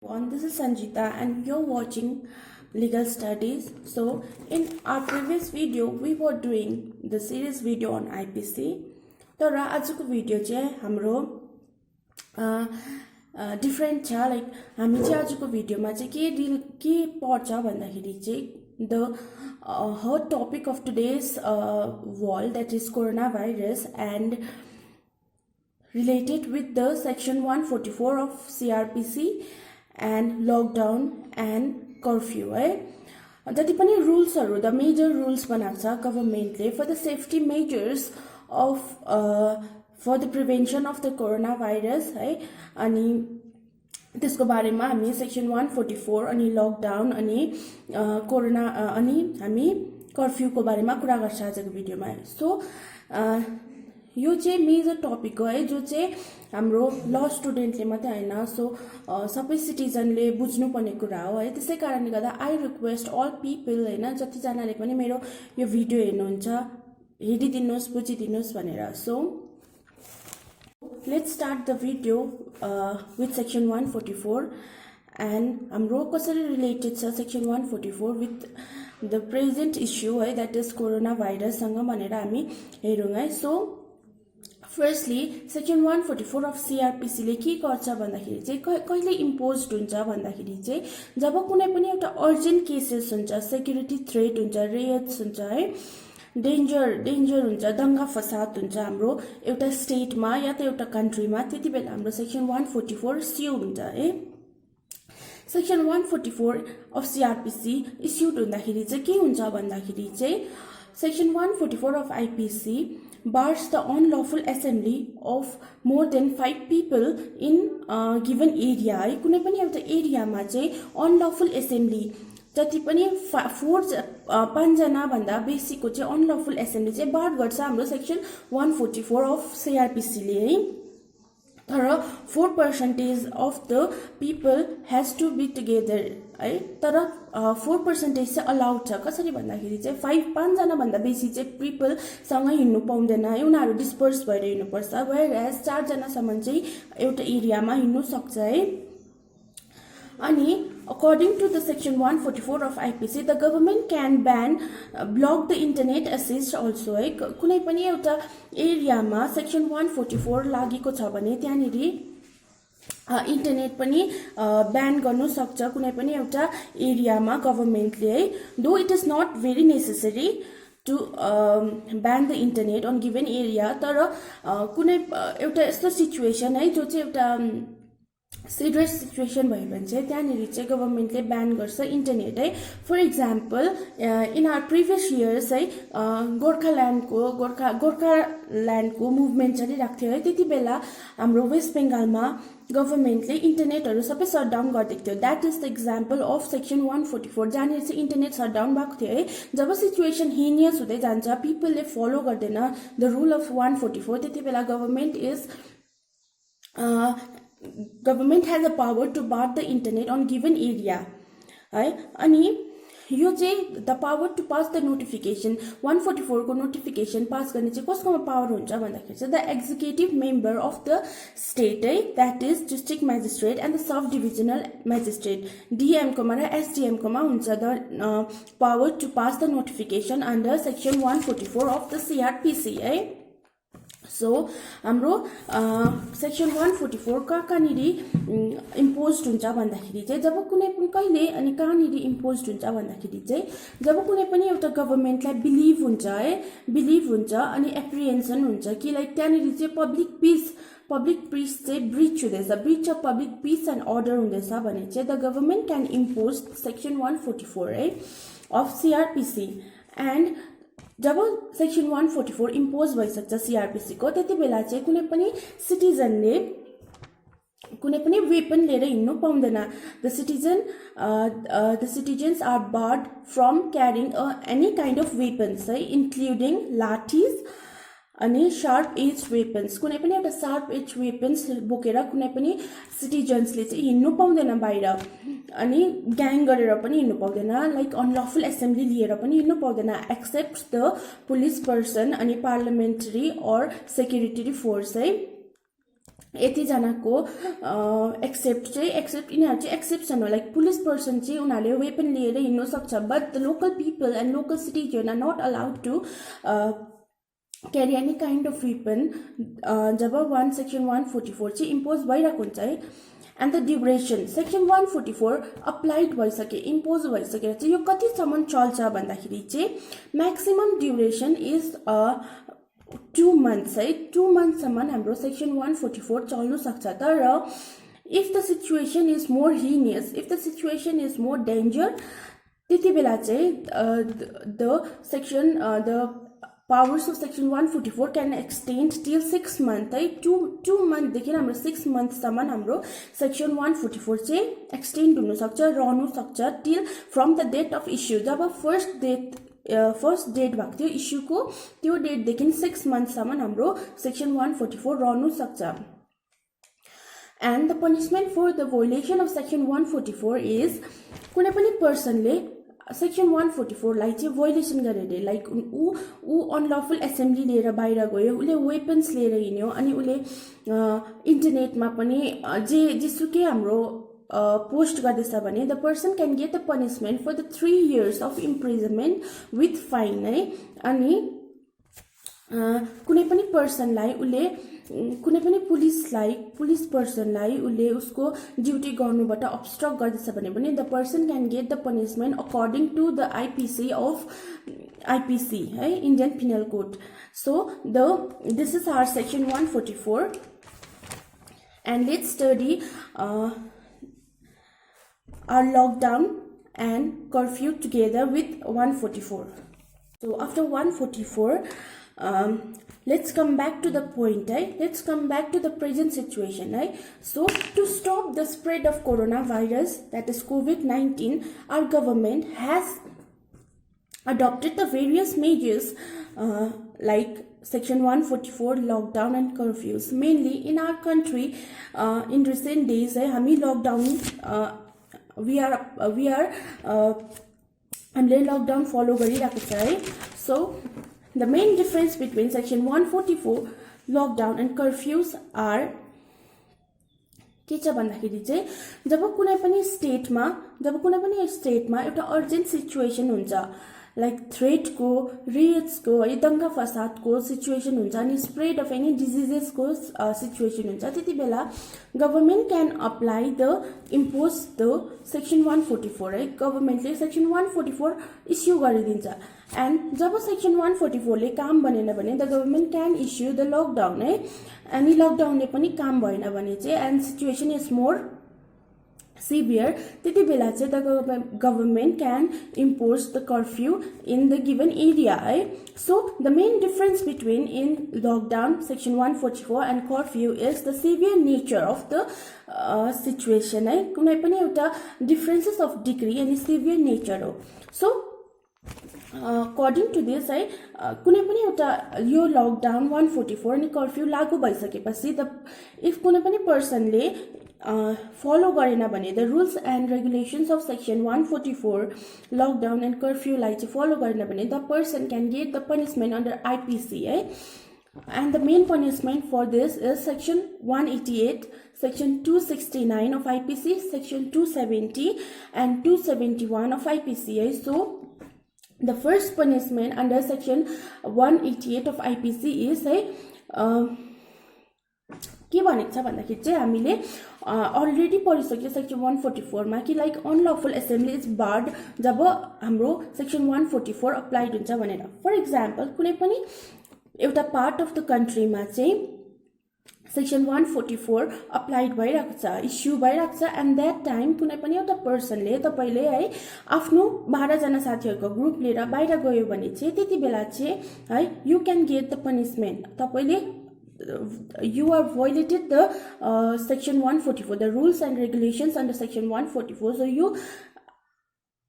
This is Sanjita and you're watching Legal Studies. So in our previous video we were doing the series video on IPC. तर आजको video चाहिँ हाम्रो different छ like हामी चाहिँ आजको भिडियोमा चाहिँ के पर्छ भन्दाखेरि चाहिँ the hot topic of today's world, that is coronavirus, and related with the section 144 of CRPC and lockdown and curfew. जति पनि रुल्सहरु द मेजर रुल्स बनाएको छ गभर्नमेन्टले for the safety measures of for the prevention of the corona virus है। अनि त्यसको बारेमा हामी सेक्सन 144 अनि लकडाउन अनि कोरोना अनि हामी कर्फ्यूको बारेमा कुरा गर्छ आजको भिडियोमा। सो यो चाहिँ मेजर टपिक हो है, जो चाहिँ हाम्रो ल स्टुडेन्टले मात्रै हैन, सो सबै सिटिजनले बुझ्नुपर्ने कुरा हो है। त्यसै कारणले गर्दा आई रिक्वेस्ट अल पिपल हैन, जतिजनाले पनि मेरो यो भिडियो हेर्नुहुन्छ हेरिदिनुस् बुझिदिनुस् भनेर। So let's start the video with section 144 and हाम्रो कसरी related छ section 144 with the present issue है, that is coronavirus सँग भनेर हामी हेरौँ है। So firstly section 144 of CRPC ले के गर्छ भन्दाखेरि चाहिँ कहिले इम्पोज्ड हुन्छ भन्दाखेरि चाहिँ जब कुनै पनि एउटा अर्जेन्ट केसेस हुन्छ, सेक्युरिटी थ्रेट हुन्छ, रेयट्स हुन्छ है, डेन्जर हुन्छ, दंगा फसाद हुन्छ हाम्रो एउटा स्टेटमा या त एउटा कन्ट्रीमा, त्यति बेला हाम्रो सेक्सन 144 इस्यु हुन्छ है। सेक्सन 144 अफ CRPC इस्युड हुँदाखेरि चाहिँ के हुन्छ भन्दाखेरि चाहिँ section 144 of IPC bars the unlawful assembly of more than 5 people in given area है। कुनै पनि एउटा एरियामा चाहिँ अनलफुल एसेम्बली जति पनि 5 जना भन्दा बेसीको चाहिँ अनलफुल एसेम्बली चाहिँ बार गर्छ हाम्रो सेक्सन 144 अफ CRPC ले है। तर 4% of the people has to be together है। तर 4% चाहिँ अलाउड छ। कसरी भन्दाखेरि चाहिँ 5 जना भन्दा बेसी चाहिँ पिपल सँगै हिँड्नु पाउँदैन है, उनीहरू डिस्पर्स भएर हिँड्नुपर्छ। वेयर एज 4 जनासम्म चाहिँ एउटा एरियामा हिँड्नु सक्छ है। अनि according to the section 144 of IPC the government can ban block the internet access also है। कुनै पनि एउटा एरियामा सेक्सन 144 लागेको छ भने त्यहाँनेरि इन्टरनेट पनि ब्यान गर्नु सक्छ कुनै पनि एउटा एरियामा गभर्नमेन्टले है। दो it is not very necessary to ban the internet on given area, तर कुनै एउटा यस्तो सिचुएसन है जो चाहिँ एउटा सिरियस सिचुएसन भयो भने चाहिँ त्यहाँनेरि चाहिँ गभर्नमेन्टले ब्यान गर्छ इन्टरनेट है। For example in our previous years है गोर्खाल्यान्डको मुभमेन्ट चलिरहेको थियो है, त्यति बेला हाम्रो वेस्ट बेङ्गालमा गभर्नमेन्टले इन्टरनेटहरू सबै सटडाउन गरिदिएको थियो। That is the example of section 144 जहाँनिर चाहिँ इन्टरनेट सटडाउन भएको थियो है। जब सिचुएसन हिनियस हुँदै जान्छ, पिपलले फलो गर्दैन द रुल अफ 144, त्यति बेला government has a power to bar the internet on given area है। अनि यो चाहिँ the power to pass the notification 144 को नोटिफिकेसन पास गर्ने चाहिँ कसकोमा पावर हुन्छ भन्दाखेरि चाहिँ the executive member of the state है, that is district magistrate and the sub divisional magistrate DM कोमा र SDM कोमा हुन्छ the power to pass the notification under section 144 of the CRPC है। सो हाम्रो सेक्सन 144 कहाँनिर इम्पोज्ड हुन्छ भन्दाखेरि चाहिँ जब कुनै पनि कहिले अनि कहाँनिर इम्पोज्ड हुन्छ भन्दाखेरि चाहिँ जब कुनै पनि एउटा गभर्नमेन्टलाई बिलिभ हुन्छ अनि एप्रिहेन्सन हुन्छ कि लाइक त्यहाँनिर चाहिँ पब्लिक पीस चाहिँ ब्रिच हुँदैछ, breach of public peace and order हुँदैछ भने चाहिँ the government can impose section 144 है अफ CRPC। एन्ड जब सेक्सन 144 इम्पोज भइसक्छ CRPC को, त्यति बेला चाहिँ कुनै पनि सिटिजनले कुनै पनि वेपन लिएर हिँड्नु पाउँदैन। The citizens are barred from carrying any kind of weapons है, इन्क्लुडिङ लाठीज अनि शार्प एज वेपन्स। कुनै पनि एउटा शार्प एज वेपन्स बोकेर कुनै पनि सिटिजन्सले चाहिँ हिँड्नु पाउँदैन बाहिर, अनि ग्याङ गरेर पनि हिँड्नु पाउँदैन, लाइक अनलफुल एसेम्बली लिएर पनि हिँड्नु पाउँदैन, एक्सेप्ट द पुलिस पर्सन अनि पार्लियामेन्टरी अर सेक्युरिटी फोर्स है। यति जनाको एक्सेप्ट यिनीहरू चाहिँ एक्सेप्सन हो लाइक पुलिस पर्सन चाहिँ उनीहरूले वेपन लिएर हिँड्नु सक्छ but the local people and local citizen are not allowed to carry any kind of weapon जब section 144 चाहिँ इम्पोज भइरहेको हुन्छ है and the duration section 144 applied भइसके इम्पोज भइसकेर चाहिँ यो कतिसम्म चल्छ भन्दाखेरि चाहिँ maximum duration is 2 months है 2 months सम्म हाम्रो section 144 चल्नु सक्छ तर if the situation is more heinous if the situation is more danger त्यति बेला चाहिँ the powers of section 144 can extend till 6 months है 2 month देखि हाम्रो 6 months सम्म हाम्रो section 144 चाहिँ extend हुन सक्छ रहनु सक्छ till from the date of issue job first date भएको थियो issue को त्यो date देखि 6 months सम्म हाम्रो section 144 रहनु सक्छ and the punishment for the violation of section 144 is कुनै पनि person ले section 144 लाई चाहिँ violation गरेर लाइक उ अनलफुल एसेम्ब्ली लिएर बाहिर गयो उले वेपन्स लिएर हिँड्यो अनि उले इन्टरनेटमा पनि जेसुकै हाम्रो पोस्ट गर्दैछ भने the person can get the punishment for the 3 years of imprisonment with fine है अनि कुनै पनि पर्सनलाई उले कुनै पनि पुलिस पर्सनलाई उले उसको ड्युटी गर्नुबाट obstruct गर्दैछ भने पनि the person can get the punishment according to the IPC है Indian penal code so this is our section 144 and let's study our lockdown and curfew together with 144. So after 144 let's come back to the point let's come back to the present situation so to stop the spread of coronavirus that is COVID-19 our government has adopted the various measures like section 144 lockdown and curfews mainly in our country in recent days hami lockdown we are हामीले lockdown follow गरिरहेको छ है so the main difference between section 144 lockdown and curfews are के छ भन्दाखेरि चाहिँ जब कुनै पनि स्टेटमा एउटा अर्जेन्ट सिचुएसन हुन्छ लाइक थ्रेट को रिट्स को है दंगा फसाद को सिचुएसन हुन्छ अनि स्प्रेड अफ एनी डिजीजेस को सिचुएसन हुन्छ त्यति बेला government can apply the impose the section 144 है गभर्नमेन्टले सेक्सन 144 इस्यु गरिदिन्छ एन्ड जब सेक्सन 144 ले काम बनेन भने the government can issue the lockdown है अनि लकडाउनले पनि काम भएन भने चाहिँ and situation is more severe त्यति बेला चाहिँ the government can impose the curfew in the given area है so the main difference between in lockdown section 144 and curfew is the severe nature of the situation है कुनै पनि एउटा differences of degree and severe nature हो so according to this है कुनै पनि एउटा यो लकडाउन 144 अनि कर्फ्यू लागू भइसकेपछि if कुनै पनि पर्सनले follow गरेन भने the rules and regulations of section 144 lockdown and curfew लाई चाहिँ follow गरेन भने the person can get the punishment under IPC है and the main punishment for this is section 188 section 269 of IPC section 270 and 271 of IPC है so the first punishment under section 188 of IPC is है के भनेको छ भन्दाखेरि चाहिँ हामीले already पढिसक्यो section 144 मा कि like unlawful assembly is barred जब हाम्रो सेक्सन 144 अप्लाइड हुन्छ भनेर फर एक्जाम्पल कुनै पनि एउटा पार्ट अफ द कन्ट्रीमा चाहिँ सेक्सन 144 अप्लाइड भइरहेको छ इस्यु भइरहेको छ एन्ड द्याट टाइम कुनै पनि एउटा पर्सनले तपाईले है आफ्नो 12 जना साथीहरुको ग्रुप लिएर बाहिर गयो भने चाहिँ त्यति बेला चाहिँ है you can get the punishment तपाईले you are violated the section 144 the rules and regulations under section 144 so you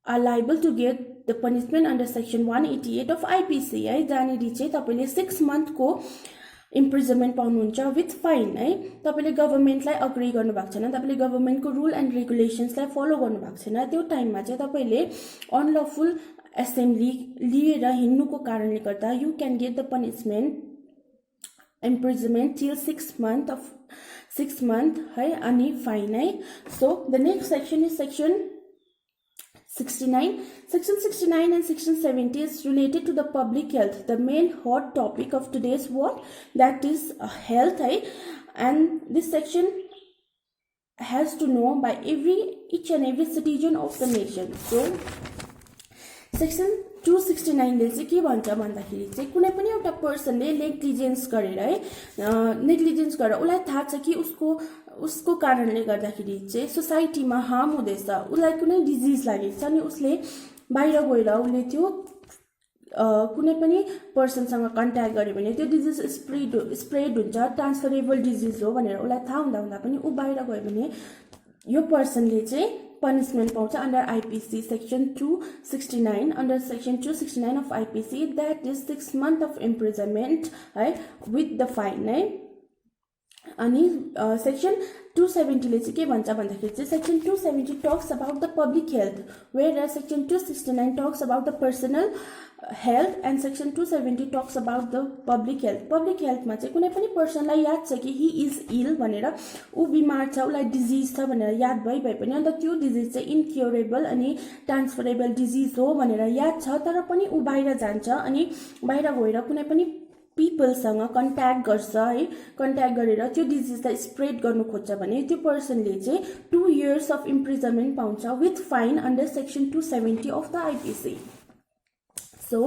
are liable to get the punishment under section 188 of IPC है जहाँनेरि चाहिँ तपाईले 6 month को imprisonment पाउनुहुन्छ with fine है तपाईले गभर्नमेन्टलाई agree गर्नु भएको छैन तपाईले गभर्नमेन्टको रुल एन्ड रेगुलेशन्सलाई फलो गर्नु भएको छैन त्यो टाइममा चाहिँ तपाईले अनलफुल एसेम्ब्ली लिएर हिँड्नुको कारणले गर्दा you can get the punishment imprisonment till 6 6 month है अनि फाइन है. So the next section is section 69. Section 69 and section 70 is related to the public health. The main hot topic of today's world, that is health, and this section has to know by each and every citizen of the nation. So section 269 ले चाहिँ के भन्छ भन्दाखेरि चाहिँ कुनै पनि एउटा पर्सनले negligence गरेर नेग्लिजेन्स गरेर उसलाई थाहा छ कि उसको कारणले गर्दाखेरि चाहिँ सोसाइटीमा हार्म हुँदैछ, उसलाई कुनै डिजिज लागेको छ अनि उसले बाहिर गएर उसले त्यो कुनै पनि पर्सनसँग कन्ट्याक्ट गर्यो भने त्यो डिजिज स्प्रेड हुन्छ, ट्रान्सफरेबल डिजिज हो भनेर उसलाई थाहा हुँदा पनि ऊ बाहिर गयो भने यो पर्सनले चाहिँ punishment पाउँछ under IPC section 269. Under section 269 of IPC, that is 6 months of imprisonment है with the fine है. अनि section 270 ले चाहिँ के भन्छ भन्दाखेरि चाहिँ section 270 talks about the public health, whereas section 269 talks about the personal health and section 270 talks about the public health. Public health मा चाहिँ कुनै पनि पर्सनलाई याद छ कि he is ill भनेर, ऊ बिमार छ, उसलाई डिजिज छ भनेर याद भइ पनि अन्त त्यो डिजिज चाहिँ इनक्युरेबल अनि ट्रान्सफरेबल डिजिज हो भनेर याद छ, तर पनि ऊ बाहिर जान्छ अनि बाहिर गएर कुनै पनि पिपलसँग कन्ट्याक्ट गर्छ है, कन्ट्याक्ट गरेर त्यो डिजिजलाई स्प्रेड गर्नु खोज्छ भने त्यो पर्सनले चाहिँ 2 years अफ इम्प्रिजनमेन्ट पाउँछ with fine under section 270 of the IPC. So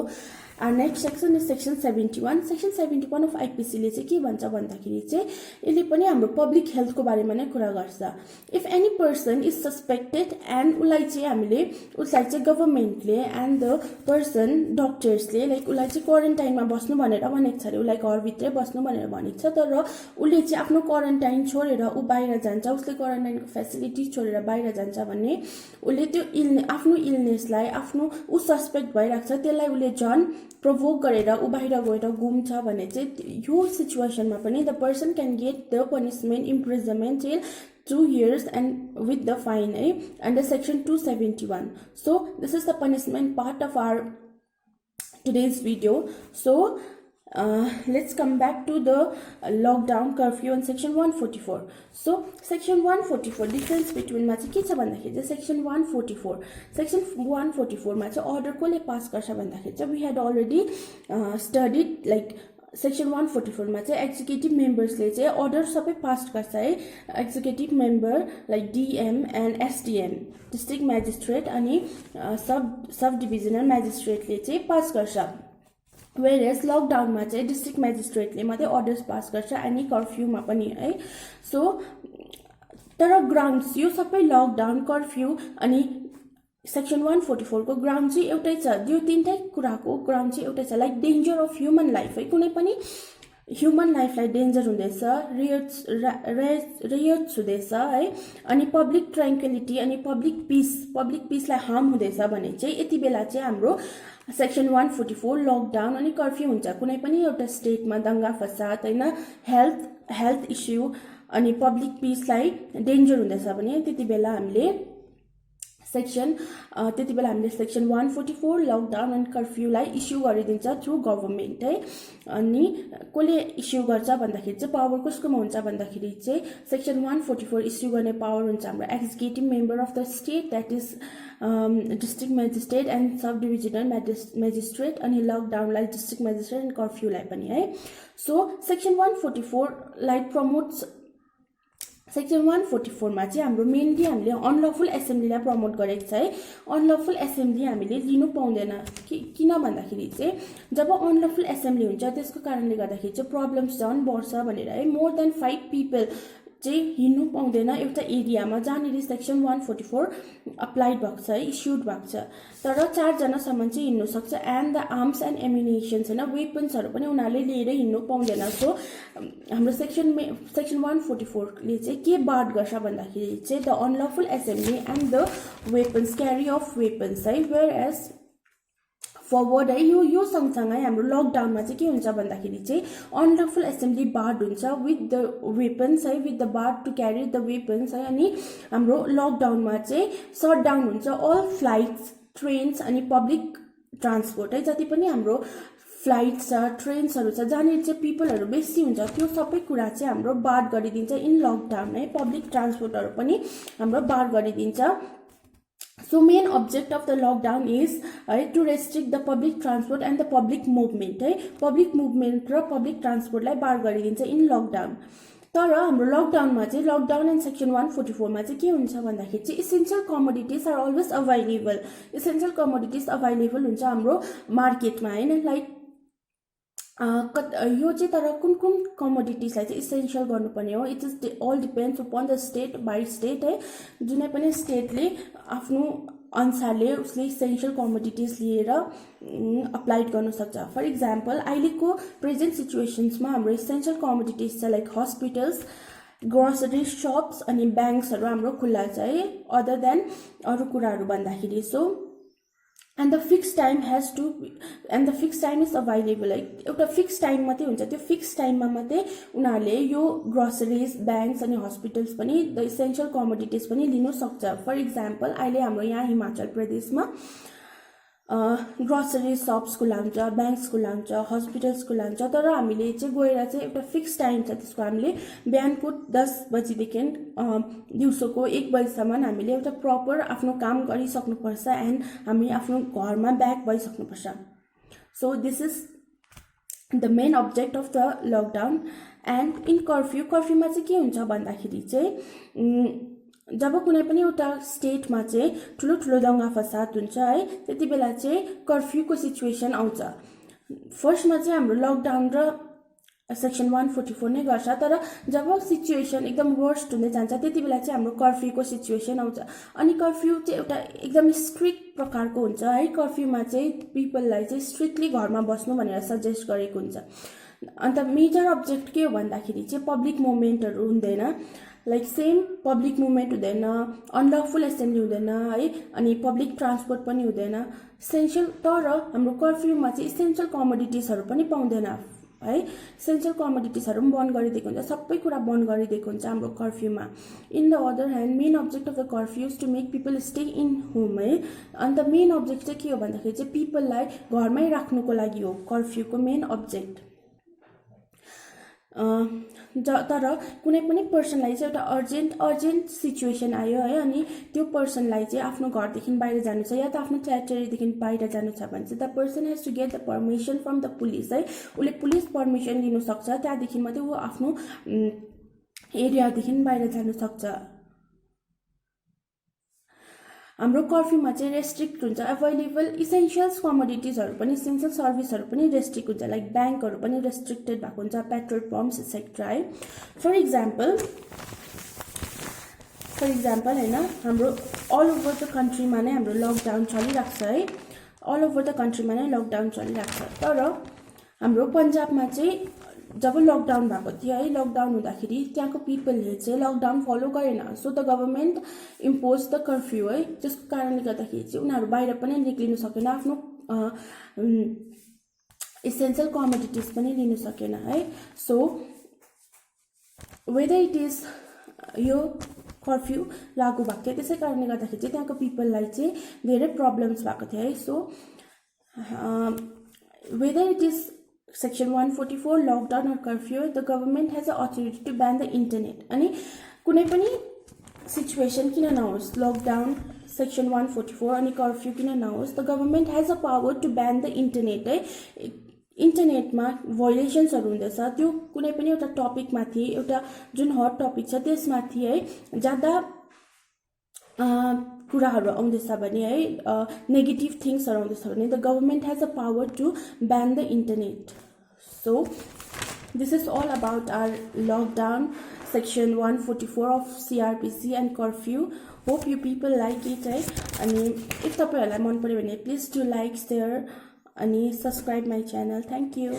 our next section is section 71. Section 71 of IPC ले चाहिँ के भन्छ भन्दाखेरि चाहिँ यसले पनि हाम्रो पब्लिक हेल्थको बारेमा नै कुरा गर्छ. If any person is suspected and उसलाई चाहिँ गभर्मेन्टले एन्ड द पर्सन डक्टर्सले लाइक उसलाई चाहिँ क्वारेन्टाइनमा बस्नु भनेर भनेको छ अरे, उसलाई घरभित्रै बस्नु भनेर भनेको छ, तर उसले चाहिँ आफ्नो क्वारेन्टाइन छोडेर ऊ बाहिर जान्छ, उसले क्वारेन्टाइनको फेसिलिटी छोडेर बाहिर जान्छ भने उसले त्यो आफ्नो इलनेसलाई आफ्नो ऊ सस्पेक्ट भइरहेको छ त्यसलाई उसले झन् प्रोभोक गरेर ऊ बाहिर गएर घुम्छ भने चाहिँ यो सिचुएसनमा पनि the person can get the punishment imprisonment till 2 years and with the fine under section 271. So this is the punishment part of our today's video. So let's come back to the lockdown curfew on section 144. So section 144 difference between मा चाहिँ के छ भन्दाखेरि चाहिँ section 144 मा चाहिँ order कोले pass गर्छ भन्दाखेरि चाहिँ we had already studied like section 144 मा चाहिँ एक्जिक्युटिभ मेम्बर्सले चाहिँ अर्डर सबै पास गर्छ है. Executive member like DM and SDM district magistrate अनि सब डिभिजनल म्याजिस्ट्रेटले चाहिँ पास गर्छ. वेयरएज लकडाउनमा चाहिँ डिस्ट्रिक्ट म्याजिस्ट्रेटले मात्रै अर्डर्स पास गर्छ अनि कर्फ्यूमा पनि है. सो तर ग्राउन्ड्स यो सबै लकडाउन कर्फ्यू अनि सेक्सन 144 को ग्राउन्ड चाहिँ एउटै छ. यो तीनटै कुराको ग्राउन्ड चाहिँ एउटै छ. Like danger of human life है, कुनै पनि ह्युमन लाइफलाई डेन्जर हुँदैछ, रियर्स हुँदैछ है, अनि पब्लिक ट्रान्क्विलिटी अनि पब्लिक पिसलाई हार्म हुँदैछ भने चाहिँ यति बेला चाहिँ हाम्रो सेक्सन 144 लकडाउन अनि कर्फ्यू हुन्छ. कुनै पनि एउटा स्टेटमा दंगा फसाद हैन, हेल्थ इस्यु अनि पब्लिक पिसलाई डेन्जर हुँदैछ भने त्यति बेला हामीले सेक्सन 144 लकडाउन एन्ड कर्फ्यूलाई इस्यु गरिदिन्छ थ्रु गभर्नमेन्ट है. अनि कसले इस्यु गर्छ भन्दाखेरि चाहिँ पावर कसकोमा हुन्छ भन्दाखेरि चाहिँ सेक्सन 144 इस्यु गर्ने पावर हुन्छ हाम्रो executive member of the state, that is district magistrate and sub divisional magistrate अनि लकडाउनलाई डिस्ट्रिक्ट म्याजिस्ट्रेट एन्ड कर्फ्यूलाई पनि है. सो सेक्सन 144 लाई प्रमोट्स सेक्सन 144 मा चाहिँ हाम्रो मेनली हामीले अनलफुल एसेम्ब्लीलाई प्रमोट गरेको छ है. अनलफुल एसेम्ब्ली हामीले लिनु पाउँदैन किन भन्दाखेरि चाहिँ जब अनलफुल एसेम्ब्ली हुन्छ त्यसको कारणले गर्दाखेरि चाहिँ प्रब्लम्स झन् बढ्छ भनेर है. मोर देन 5 पिपल चाहिँ हिँड्नु पाउँदैन एउटा एरियामा जहाँनिर सेक्सन 144 अप्लाइड भएको छ है, इस्युड भएको छ. तर 4 जनासम्म चाहिँ हिँड्नु सक्छ. एन्ड द आर्म्स एन्ड एम्युनिसन्स हैन, वेपन्सहरू पनि उनीहरूले लिएर हिँड्नु पाउँदैन. सो हाम्रो सेक्सन 144 ले चाहिँ के बार गर्छ भन्दाखेरि चाहिँ the unlawful assembly and the weapons carry of weapons है. वेयर एज फरवर्ड है यो सँगसँगै हाम्रो लकडाउनमा चाहिँ के हुन्छ भन्दाखेरि चाहिँ अनलफुल एसेम्ब्ली बार्ड हुन्छ विथ द वेपन्स है, with the barred to carry the weapons है. अनि हाम्रो लकडाउनमा चाहिँ सटडाउन हुन्छ अल फ्लाइट्स, ट्रेन्स अनि पब्लिक ट्रान्सपोर्ट है, जति पनि हाम्रो फ्लाइट्स छ ट्रेन्सहरू छ जहाँनिर चाहिँ पिपलहरू बेसी हुन्छ त्यो सबै कुरा चाहिँ हाम्रो बार गरिदिन्छ इन लकडाउन है पब्लिक ट्रान्सपोर्टहरू पनि हाम्रो बार गरिदिन्छ So main object of the lockdown is to restrict the public transport and the public movement public movement र public transport लाई बार गरिदिन्छ in lockdown तर हाम्रो लकडाउनमा चाहिँ लकडाउन एन्ड सेक्सन 144 मा चाहिँ के हुन्छ भन्दाखेरि चाहिँ essential commodities are always available essential commodities available हुन्छ हाम्रो मार्केटमा हैन लाइक यो चाहिँ तर कुन कुन कमोडिटीजलाई चाहिँ इसेन्शियल गर्नुपर्ने हो it is all depends upon the state by state है जुनै पनि स्टेटले आफ्नो अनुसारले उसले इसेन्शियल कमोडिटीज लिएर अप्लाइड गर्न सक्छ फर इक्जाम्पल अहिलेको प्रेजेन्ट सिचुएसन्समा हाम्रो इसेन्शियल कमोडिटीज छ लाइक हस्पिटल्स ग्रोसरी शप्स अनि ब्याङ्क्सहरू हाम्रो खुल्ला छ है अदर देन अरू कुराहरू भन्दाखेरि so and the fixed time is available like एउटा फिक्स टाइम मात्रै हुन्छ त्यो फिक्स टाइममा मात्रै उनीहरूले यो ग्रोसरीज ब्याङ्क्स अनि हस्पिटल्स पनि द इसेन्शियल कमोडिटीज पनि लिन सक्छ फर इक्जाम्पल अहिले हाम्रो यहाँ हिमाचल प्रदेशमा ग्रोसरी शप्स खुला हुन्छ ब्याङ्क्स खुला हुन्छ हस्पिटल्स खुला हुन्छ तर हामीले चाहिँ गएर चाहिँ एउटा फिक्स टाइम छ त्यसको हामीले बिहानको 10 बजेदेखि दिउँसोको 1 बजेसम्म हामीले एउटा प्रपर आफ्नो काम गरिसक्नुपर्छ एन्ड हामी आफ्नो घरमा ब्याक भइसक्नुपर्छ so this is the main object of the lockdown and in कर्फ्यूमा चाहिँ के हुन्छ भन्दाखेरि चाहिँ जब कुनै पनि एउटा स्टेटमा चाहिँ ठुलो ठुलो दंगा फसाद हुन्छ है त्यति बेला चाहिँ कर्फ्यूको सिचुएसन आउँछ फर्स्टमा चाहिँ हाम्रो लकडाउन र सेक्सन 144 नै गर्छ तर जब सिचुएसन एकदम वर्स्ट हुँदै जान्छ त्यति बेला चाहिँ हाम्रो कर्फ्यूको सिचुएसन आउँछ अनि कर्फ्यू चाहिँ एउटा एकदम स्ट्रिक्ट प्रकारको हुन्छ है कर्फ्यूमा चाहिँ पिपललाई चाहिँ स्ट्रिक्टली घरमा बस्नु भनेर सजेस्ट गरेको हुन्छ अन्त मेजर अब्जेक्ट के हो भन्दाखेरि चाहिँ पब्लिक मुभमेन्टहरू हुँदैन लाइक सेम पब्लिक मुभमेन्ट हुँदैन अनलफुल एसेम्ब्ली हुँदैन है अनि पब्लिक ट्रान्सपोर्ट पनि हुँदैन इसेन्शियल तर हाम्रो कर्फ्यूमा चाहिँ इसेन्शियल कमोडिटीजहरू पनि पाउँदैन है इसेन्शियल कमोडिटीजहरू पनि बन्द गरिदिएको हुन्छ सबै कुरा बन्द गरिदिएको हुन्छ हाम्रो कर्फ्यूमा in the other hand main object of the curfew is to make people stay in home है अन्त मेन अब्जेक्ट चाहिँ के हो भन्दाखेरि चाहिँ पिपललाई घरमै राख्नुको लागि हो कर्फ्यूको मेन अब्जेक्ट तर कुनै पनि पर्सनलाई चाहिँ एउटा अर्जेन्ट सिचुएसन आयो है अनि त्यो पर्सनलाई चाहिँ आफ्नो घरदेखि बाहिर जानु छ या त आफ्नो टेरिटरीदेखि बाहिर जानु छ भने चाहिँ the person has to get the permission from the police है उसले पुलिस पर्मिसन लिनु सक्छ त्यहाँदेखि मात्रै ऊ आफ्नो एरियादेखि बाहिर जानु सक्छ हाम्रो कर्फ्यूमा चाहिँ रेस्ट्रिक्ट हुन्छ अवेलेबल इसेन्शियल्स कमोडिटीजहरू पनि इसेन्शियल सर्भिसहरू पनि रेस्ट्रिक्ट हुन्छ लाइक ब्याङ्कहरू पनि रेस्ट्रिक्टेड भएको हुन्छ पेट्रोल पम्प्स एक्सेट्रा है फर इक्जाम्पल हैन हाम्रो अल ओभर द कन्ट्रीमा नै हाम्रो लकडाउन चलिरहेको छ है अल ओभर द कन्ट्रीमा नै लकडाउन चलिरहेको छ तर हाम्रो पन्जाबमा चाहिँ जब लकडाउन भएको थियो है लकडाउन हुँदाखेरि त्यहाँको पिपलले चाहिँ लकडाउन फलो गरेन so the government impose the curfew है त्यसको कारणले गर्दाखेरि चाहिँ उनीहरू बाहिर पनि निक्लिनु सकेन आफ्नो इसेन्शियल कमोडिटीज पनि लिनु सकेन है सो वेदर इट इज यो कर्फ्यू लागू भएको थियो त्यसै कारणले गर्दाखेरि चाहिँ त्यहाँको पिपललाई चाहिँ धेरै प्रब्लम्स भएको थियो है so whether it is Section 144 lockdown or curfew the government has the authority to ban the internet अनि कुनै पनि सिचुएसन किन नहोस् लकडाउन सेक्सन 144 अनि कर्फ्यू किन नहोस् the government has a power to ban the internet है इन्टरनेटमा भोइलेसन्सहरू हुँदैछ त्यो कुनै पनि एउटा टपिकमाथि एउटा जुन हट टपिक छ त्यसमाथि है ज्यादा कुराहरू आउँदैछ भने है नेगेटिभ थिङ्सहरू आउँदैछ भने the government has a power to ban the internet so this is all about our lockdown section 144 of CRPC and curfew hope you people like it है अनि इफ तपाईँहरूलाई मन पर्यो भने प्लिज डु लाइक सेयर अनि subscribe my channel thank you